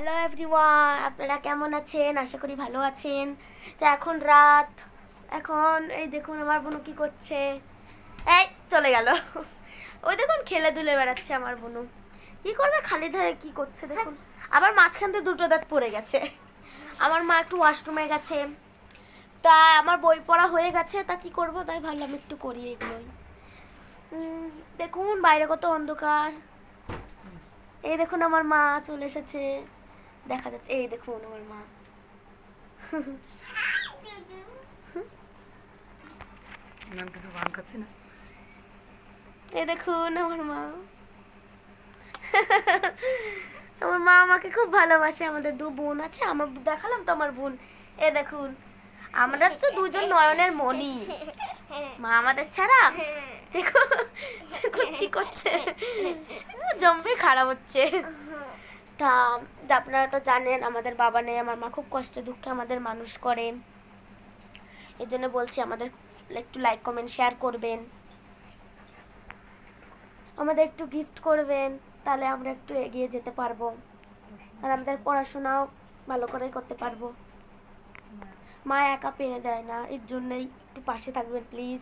Hello everyone, আপনারা কেমন আছেন? আশা করি ভালো আছেন। তো এখন রাত, এখন এই দেখুন আমার বোনু কি করছে। এই চলে গেল। ওই দেখুন খেলে দুলে বেড়াচ্ছে আমার বোনু। কি করবে, খালি ধারে কি করছে দেখুন। আবার মাঝখান থেকে দুটো দাঁত পড়ে গেছে। আমার মা একটু ওয়াশরুমে গেছে, তা আমার বই পড়া হয়ে গেছে, তা কি করব, তাই ভাবলাম একটু করি এগুলোই। দেখুন বাইরে কত অন্ধকার। এই দেখুন আমার মা চলে এসেছে, দেখা যাচ্ছে। এই দেখুন আমার মা। কিছু গান খাচ্ছে না। এই দেখুন আমার মা। আমার মা আমাকে খুব ভালোবাসে। আমাদের দু বোন আছে, আমার দেখালাম তো আমার বোন। এ দেখুন, আমরা তো দুজন নয়নের মণি। মা আমাদের ছাড়া দেখুন দেখুন কি করছে, জম্বি খারাপ হচ্ছে। তা আপনারা তো জানেন আমাদের বাবা নেই, আমার মা খুব কষ্টে দুঃখে আমাদের মানুষ করে। এর জন্য বলছি আমাদের একটু লাইক কমেন্ট শেয়ার করবেন, আমাদের একটু গিফট করবেন, তাহলে আমরা একটু এগিয়ে যেতে পারবো আর আমাদের পড়াশোনাও ভালো করে করতে পারবো। মা একা পেরে দেয় না, এর জন্যই একটু পাশে থাকবেন প্লিজ।